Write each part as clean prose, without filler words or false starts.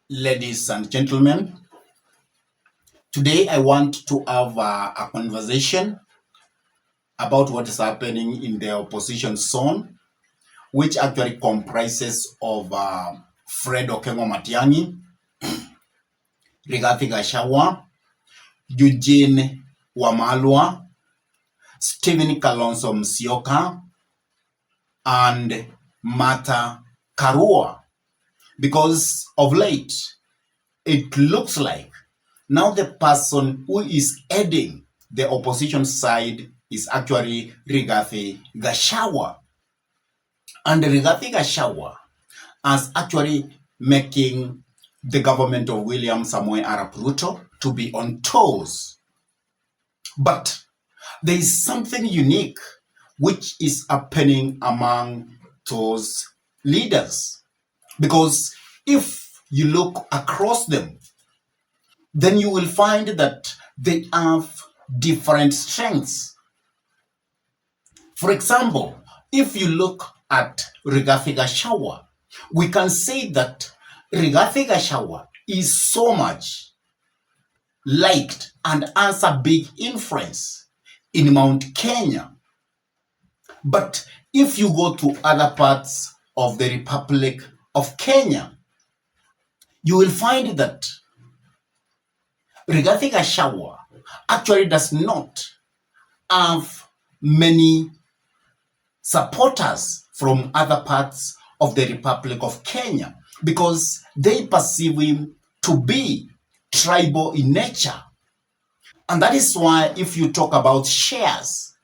Ladies and gentlemen, today I want to have a conversation about what is happening in the opposition zone, which actually comprises of Fred Okengo Matiang'i, Rigathi Gachagua, Eugene Wamalwa, Stephen Kalonzo Musyoka, and Martha Karua. Because of late, it looks like now the person who is heading the opposition side is actually Rigathi Gachagua. And Rigathi Gachagua is actually making the government of William Samoei Arap Ruto to be on toes. But there is something unique which is happening among those leaders. Because if you look across them, then you will find that they have different strengths. For example, if you look at Rigathi Gachagua, we can say that Rigathi Gachagua is so much liked and has a big influence in Mount Kenya. But if you go to other parts of the Republic of Kenya, you will find that Rigathi Gachagua actually does not have many supporters from other parts of the Republic of Kenya because they perceive him to be tribal in nature. And that is why if you talk about shares,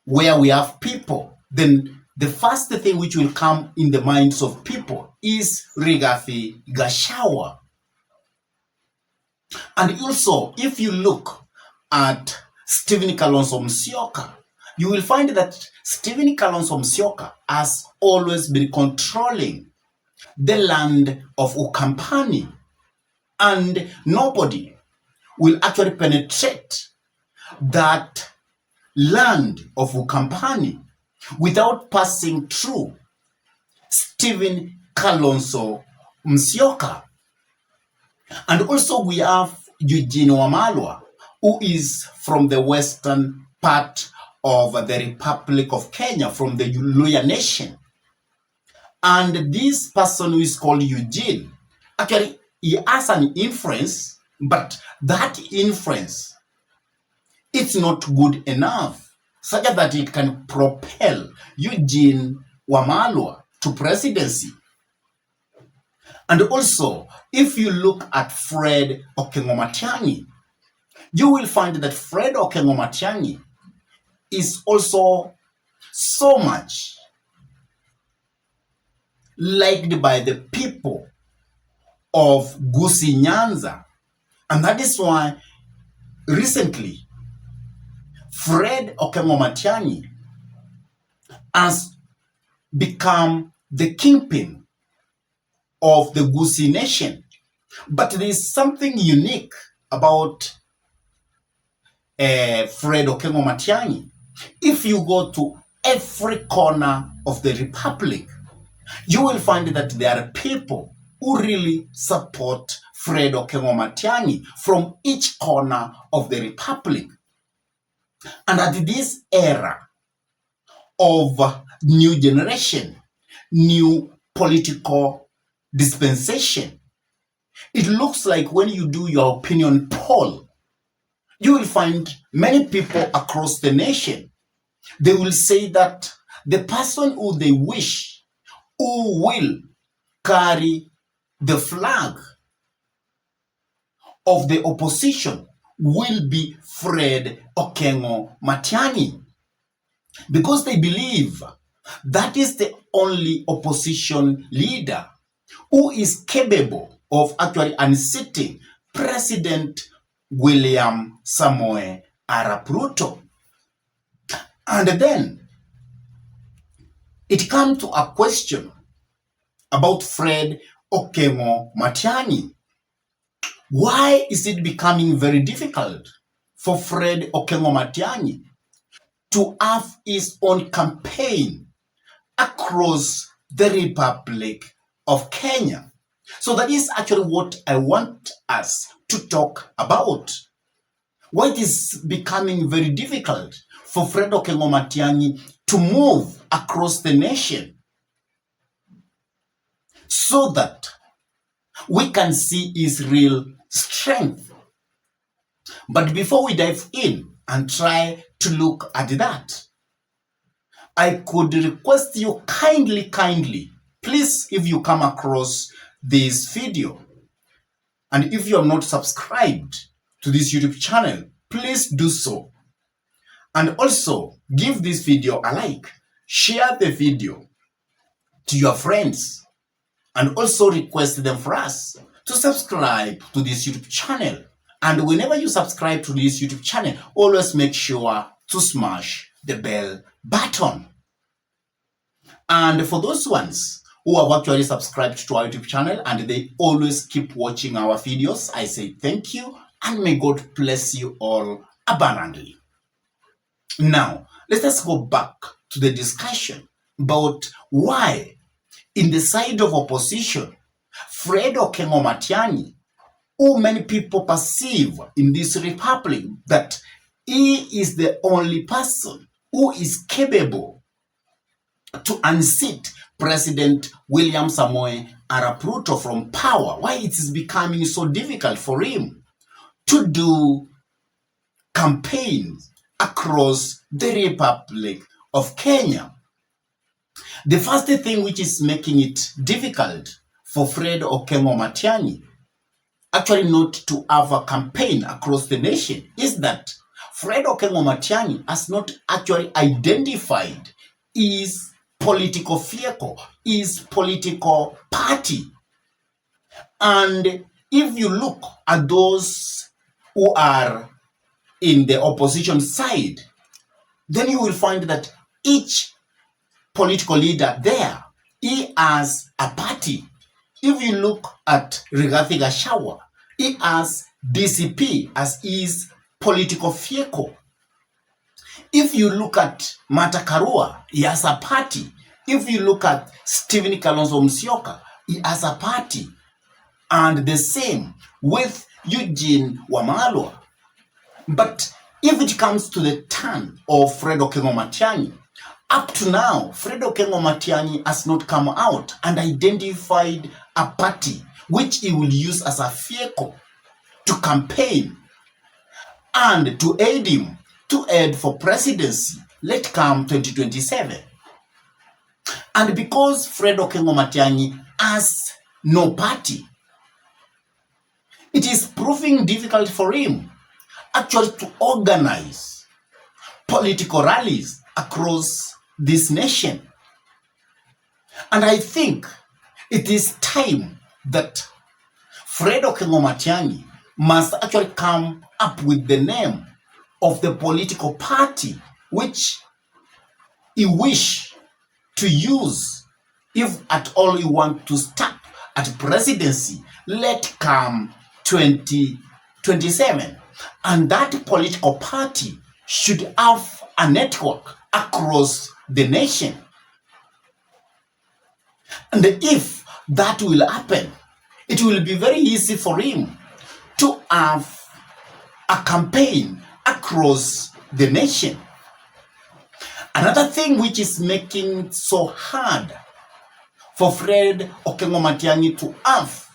where we have people, then the first thing which will come in the minds of people is Rigathi Gachagua. And also, if you look at Stephen Kalonzo Musyoka, you will find that Stephen Kalonzo Musyoka has always been controlling the land of Ukampani, and nobody will actually penetrate that land of Ukampani without passing through Stephen Kalonzo Musyoka. And also we have Eugene Wamalwa, who is from the western part of the Republic of Kenya, from the Luhya nation. And this person who is called Eugene, actually he has an influence, but that influence, it's not good enough, such that it can propel Eugene Wamalwa to presidency. And also, if you look at Fred Okengo Matiang'i, you will find that Fred Okengo Matiang'i is also so much liked by the people of Gusii Nyanza. And that is why recently Fred Okengo Matiang'i has become the kingpin of the Gusii nation. But there is something unique about Fred Okengo Matiang'i. If you go to every corner of the Republic, you will find that there are people who really support Fred Okengo Matiang'i from each corner of the Republic. And at this era of new generation, new political dispensation, it looks like when you do your opinion poll, you will find many people across the nation, they will say that the person who they wish, who will carry the flag of the opposition will be Fred Okengo Matiang'i, because they believe that is the only opposition leader who is capable of actually unseating President William Samoei Arap Ruto. And then it comes to a question about Fred Okengo Matiang'i. Why is it becoming very difficult for Fred Okengo Matiang'i to have his own campaign across the Republic of Kenya? So that is actually what I want us to talk about. Why it is becoming very difficult for Fred Okengo Matiang'i to move across the nation so that we can see his real strength. But before we dive in and try to look at that, I could request you kindly, please, if you come across this video, and if you are not subscribed to this YouTube channel, please do so. And also, give this video a like, share the video to your friends, and also request them for us to subscribe to this YouTube channel. And whenever you subscribe to this YouTube channel, always make sure to smash the bell button. And for those ones who have actually subscribed to our YouTube channel and they always keep watching our videos, I say thank you and may God bless you all abundantly. Now, let us go back to the discussion about why, in the side of opposition, Fred Okengo Matiang'i, who many people perceive in this republic that he is the only person who is capable to unseat President William Samoei Arap Ruto from power, why it is becoming so difficult for him to do campaigns across the Republic of Kenya. The first thing which is making it difficult for Fred Okengo Matiang'i actually not to have a campaign across the nation is that Fred Okengo Matiang'i has not actually identified his political vehicle, his political party. And if you look at those who are in the opposition side, then you will find that each political leader there, he has a party. If you look at Rigathi Gachagua, he has DCP as his political vehicle. If you look at Martha Karua, he has a party. If you look at Stephen Kalonzo Musyoka, he has a party. And the same with Eugene Wamalwa. But if it comes to the turn of Fred Okengo Matiang'i, up to now, Fred Okengo Matiang'i has not come out and identified a party which he will use as a vehicle to campaign and to aid him to aid for presidency late come 2027. And because Fred Okengo Matiang'i has no party, it is proving difficult for him actually to organize political rallies across this nation. And I think it is time that Fred Okengo Matiang'i must actually come up with the name of the political party which he wish to use if at all he want to start at presidency let come 2027. And that political party should have a network across the nation. And if that will happen, it will be very easy for him to have a campaign across the nation. Another thing which is making it so hard for Fred Okengo Matiang'i to have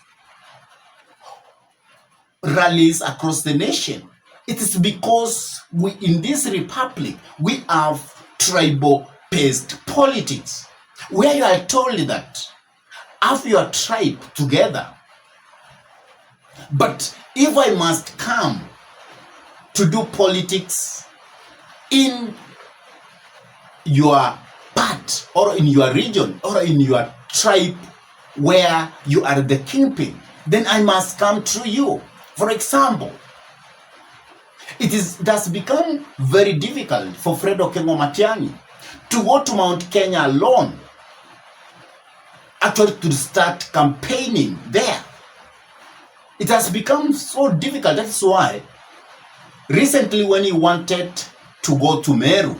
rallies across the nation, it is because we in this republic we have tribal-based politics, where you are told that have your tribe together. But if I must come to do politics in your part or in your region or in your tribe where you are the kingpin, then I must come through you. For example, it has become very difficult for Fred Okengo Matiang'i to go to Mount Kenya alone, actually to start campaigning there. It has become so difficult. That's why recently when he wanted to go to Meru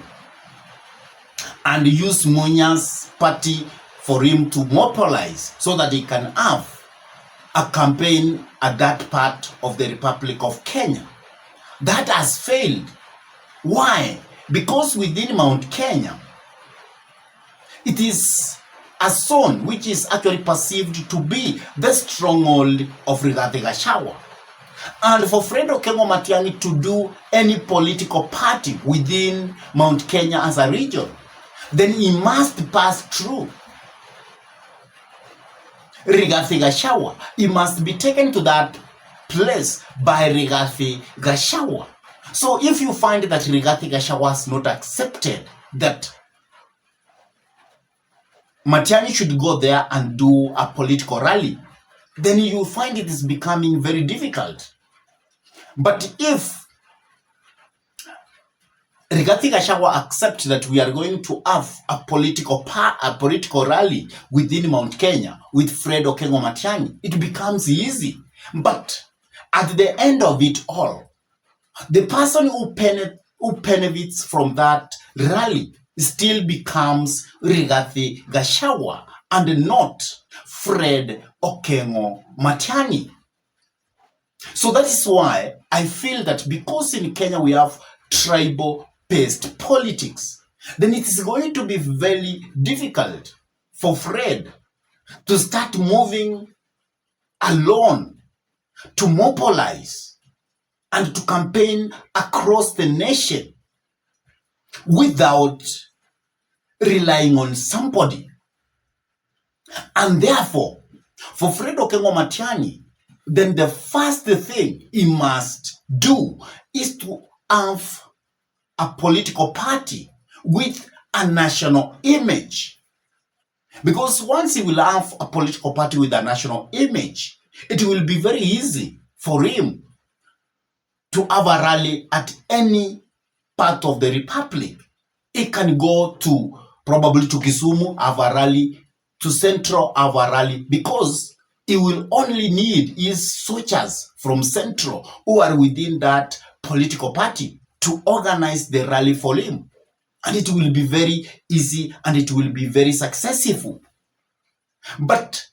and use Munya's party for him to mobilize so that he can have a campaign at that part of the Republic of Kenya. That has failed. Why? Because within Mount Kenya, it is a zone which is actually perceived to be the stronghold of Rigathi Gachagua. And for Fred Okengo Matiang'i to do any political party within Mount Kenya as a region, then he must pass through Rigathi Gachagua. He must be taken to that place by Rigathi Gachagua. So if you find that Rigathi Gachagua has not accepted that Matiang'i should go there and do a political rally, then you find it is becoming very difficult. But if Rigathi Gachagua accepts that we are going to have a political rally within Mount Kenya with Fred Okengo Matiang'i, it becomes easy. But at the end of it all, the person who benefits from that rally still becomes Rigathi Gachagua and not Fred Okengo Matiang'i. So that is why I feel that because in Kenya we have tribal-based politics, then it is going to be very difficult for Fred to start moving alone, to mobilize and to campaign across the nation without relying on somebody. And therefore, for Fred Okengo Matiang'i, then the first thing he must do is to have a political party with a national image. Because once he will have a political party with a national image, it will be very easy for him to have a rally at any part of the republic. He can go to probably to Kisumu, have a rally, to Central, have a rally, because he will only need his soldiers from Central who are within that political party to organize the rally for him. And it will be very easy and it will be very successful. But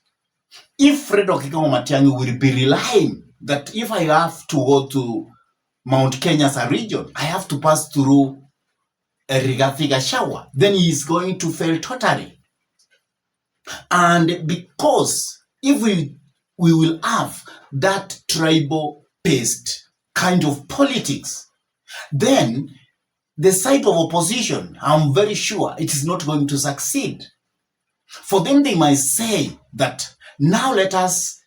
if Fred Okengo Matiang'i will be relying that if I have to go to Mount Kenya as a region, I have to pass through Rigathi Gachagua, then he is going to fail totally. And because if we will have that tribal-based kind of politics, then the side of opposition, I'm very sure it is not going to succeed. For them, they might say that now let us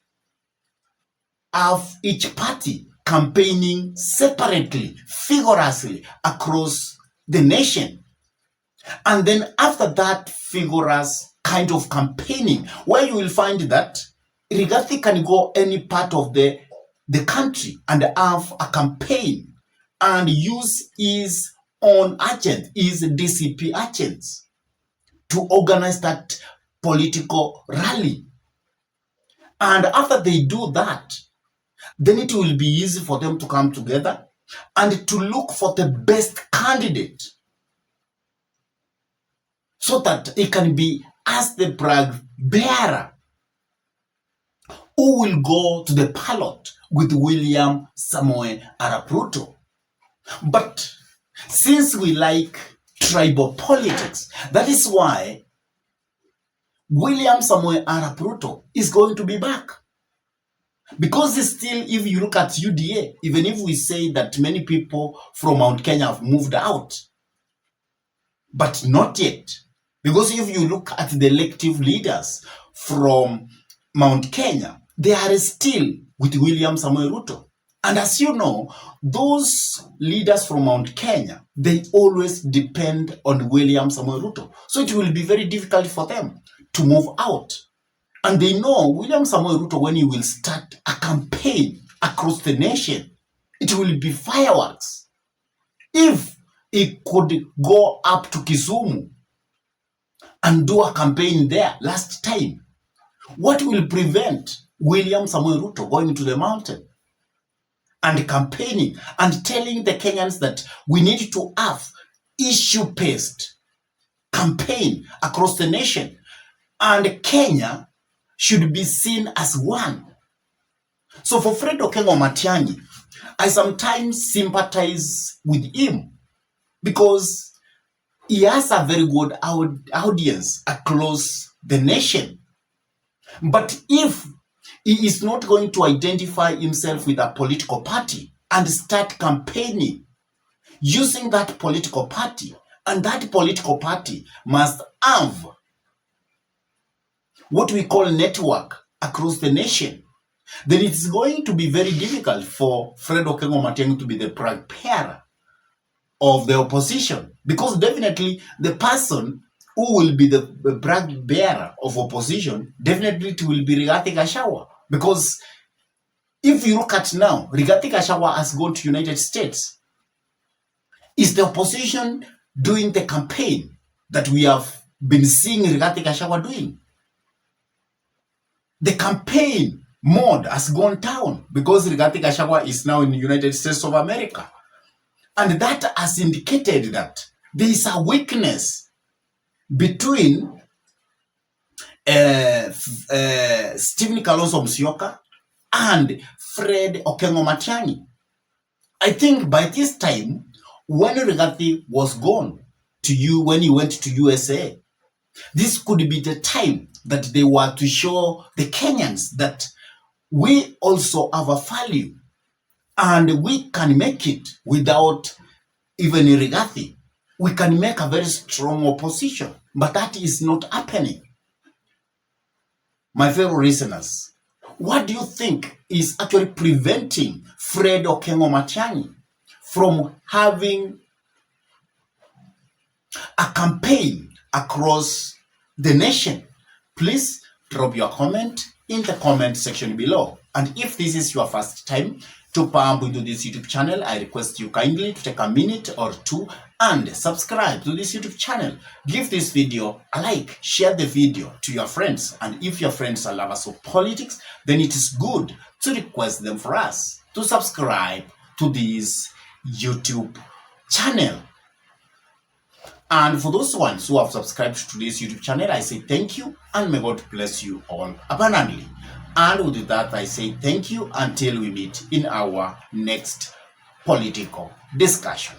have each party campaigning separately, vigorously across the nation. And then after that vigorous kind of campaigning, where you will find that Rigathi can go any part of the country and have a campaign and use his own agent, his DCP agents, to organize that political rally. And after they do that, then it will be easy for them to come together and to look for the best candidate so that it can be as the flag bearer who will go to the ballot with William Samoei Arap Ruto. But since we like tribal politics, that is why William Samoei Arap Ruto is going to be back. Because still, if you look at UDA, even if we say that many people from Mount Kenya have moved out, but not yet. Because if you look at the elective leaders from Mount Kenya, they are still with William Samoei Ruto. And as you know, those leaders from Mount Kenya, they always depend on William Samoei Ruto. So it will be very difficult for them to move out. And they know William Samoei Ruto, when he will start a campaign across the nation, it will be fireworks. If he could go up to Kisumu and do a campaign there last time, what will prevent William Samoei Ruto going to the mountain and campaigning and telling the Kenyans that we need to have issue-based campaign across the nation, and Kenya should be seen as one, So for Fred Okengo Matiang'i, I sometimes sympathize with him because he has a very good audience across the nation. But if he is not going to identify himself with a political party and start campaigning using that political party, and that political party must have what we call network across the nation, then it's going to be very difficult for Fred Okengo Matiang'i to be the flag bearer of the opposition, because definitely the person who will be the flag bearer of opposition, definitely it will be Rigathi Gachagua. Because if you look at now, Rigathi Gachagua has gone to United States. Is the opposition doing the campaign that we have been seeing Rigathi Gachagua doing? The campaign mode has gone down because Rigathi Gachagua is now in the United States of America. And that has indicated that there is a weakness between Stephen Kalonzo Musyoka and Fred Okengo Matiang'i. I think by this time, when Rigathi was gone when he went to USA, this could be the time that they were to show the Kenyans that we also have a value and we can make it without even Rigathi. We can make a very strong opposition, but that is not happening. My fellow listeners, what do you think is actually preventing Fred Okengo Matiang'i from having a campaign across the nation? Please drop your comment in the comment section below. And if this is your first time to pump into this YouTube channel, I request you kindly to take a minute or two and subscribe to this YouTube channel. Give this video a like, share the video to your friends, and if your friends are lovers of politics, then it is good to request them for us to subscribe to this YouTube channel. And for those ones who have subscribed to this YouTube channel, I say thank you and may God bless you all abundantly. And with that, I say thank you until we meet in our next political discussion.